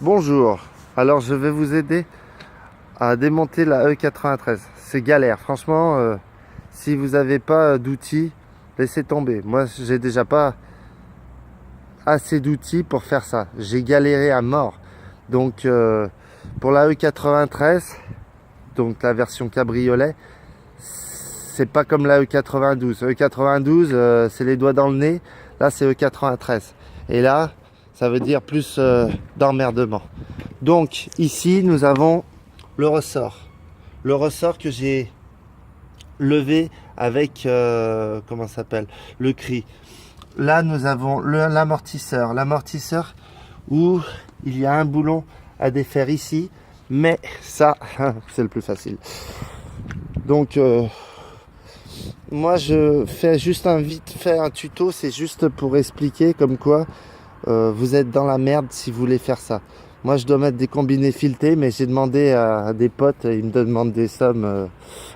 Bonjour, alors je vais vous aider à démonter la E93. C'est galère, franchement, si vous n'avez pas d'outils, laissez tomber. Moi, j'ai déjà pas assez d'outils pour faire ça. J'ai galéré à mort. Donc, pour la E93, donc la version cabriolet, c'est pas comme la E92. E92, c'est les doigts dans le nez. Là, c'est E93. Et là, ça veut dire plus d'emmerdement. Donc ici, nous avons le ressort. Le ressort que j'ai levé avec, comment ça s'appelle, le cri. Là, nous avons l'amortisseur. L'amortisseur où il y a un boulon à défaire ici. Mais ça, c'est le plus facile. Donc, moi, je fais juste vite fait un tuto. C'est juste pour expliquer comme quoi vous êtes dans la merde si vous voulez faire ça. Moi, je dois mettre des combinés filetés, mais j'ai demandé à des potes, ils me demandent des sommes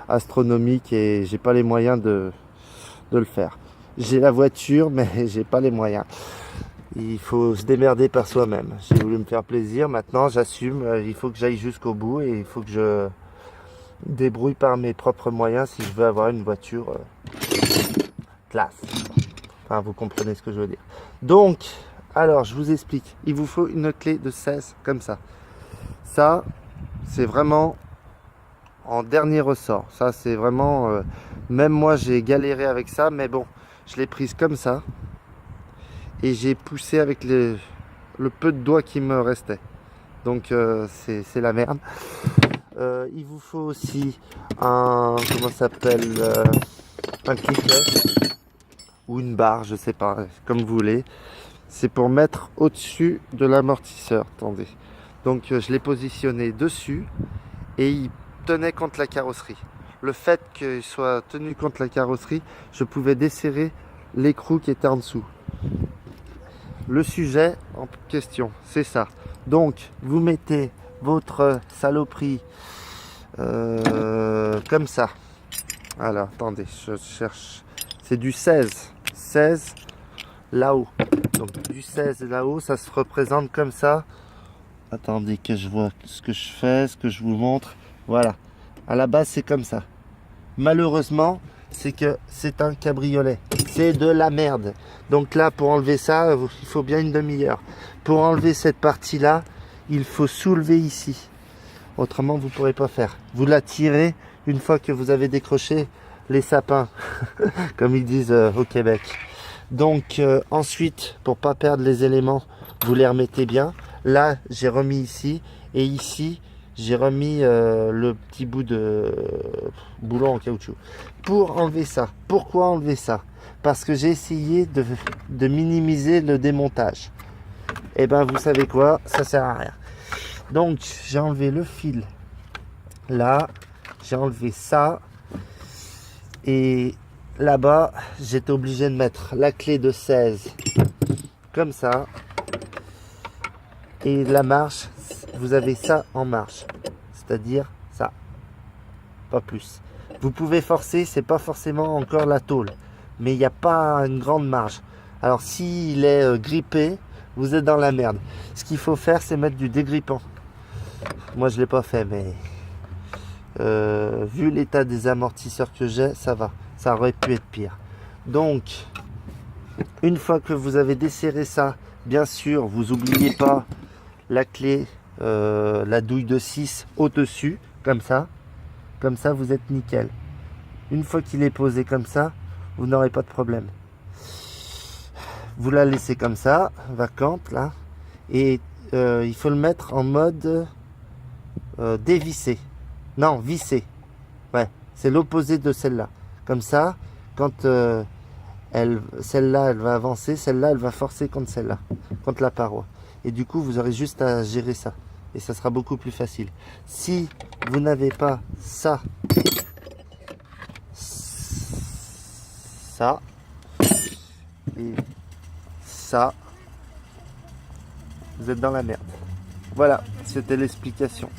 astronomiques et j'ai pas les moyens de le faire. J'ai la voiture, mais j'ai pas les moyens. Il faut se démerder par soi-même. J'ai voulu me faire plaisir, maintenant j'assume, il faut que j'aille jusqu'au bout et il faut que je débrouille par mes propres moyens si je veux avoir une voiture classe. Enfin, vous comprenez ce que je veux dire. Donc, alors, je vous explique. Il vous faut une clé de 16 comme ça. Ça, c'est vraiment en dernier ressort. Ça, c'est vraiment... même moi, j'ai galéré avec ça. Mais bon, je l'ai prise comme ça. Et j'ai poussé avec le peu de doigts qui me restait. Donc, c'est la merde. Il vous faut aussi un... Comment ça s'appelle un cliplet. Ou une barre, je sais pas. Comme vous voulez. C'est pour mettre au-dessus de l'amortisseur. Attendez. Donc je l'ai positionné dessus et il tenait contre la carrosserie. Le fait qu'il soit tenu contre la carrosserie, je pouvais desserrer l'écrou qui était en dessous. Le sujet en question, c'est ça. Donc vous mettez votre saloperie comme ça. Alors attendez, je cherche. C'est du 16. 16 là-haut. Donc du 16 là-haut, ça se représente comme ça. Attendez que je vois ce que je fais, ce que je vous montre. Voilà. À la base, c'est comme ça. Malheureusement, c'est que c'est un cabriolet. C'est de la merde. Donc là, pour enlever ça, il faut bien une demi-heure. Pour enlever cette partie-là, il faut soulever ici. Autrement, vous ne pourrez pas faire. Vous la tirez une fois que vous avez décroché les sapins, comme ils disent au Québec. Donc ensuite, pour pas perdre les éléments, vous les remettez bien. Là, j'ai remis ici et ici, j'ai remis le petit bout de boulon en caoutchouc. Pour enlever ça. Pourquoi enlever ça? Parce que j'ai essayé de minimiser le démontage. Et ben, vous savez quoi? Ça sert à rien. Donc, j'ai enlevé le fil. Là, j'ai enlevé ça. Et là-bas, j'étais obligé de mettre la clé de 16 comme ça. Et la marche, vous avez ça en marche. C'est-à-dire ça. Pas plus. Vous pouvez forcer, c'est pas forcément encore la tôle. Mais il n'y a pas une grande marge. Alors s'il est grippé, vous êtes dans la merde. Ce qu'il faut faire, c'est mettre du dégrippant. Moi, je ne l'ai pas fait, mais... vu l'état des amortisseurs que j'ai, ça va. Ça aurait pu être pire. Donc, une fois que vous avez desserré ça, bien sûr, vous n'oubliez pas la clé, la douille de 6 au-dessus, comme ça. Comme ça, vous êtes nickel. Une fois qu'il est posé comme ça, vous n'aurez pas de problème. Vous la laissez comme ça, vacante, là. Et il faut le mettre en mode dévissé. Non, vissé. Ouais, c'est l'opposé de celle-là. Comme ça, quand celle-là, elle va avancer, celle-là, elle va forcer contre celle-là, contre la paroi. Et du coup, vous aurez juste à gérer ça. Et ça sera beaucoup plus facile. Si vous n'avez pas ça, ça, et ça, vous êtes dans la merde. Voilà, c'était l'explication.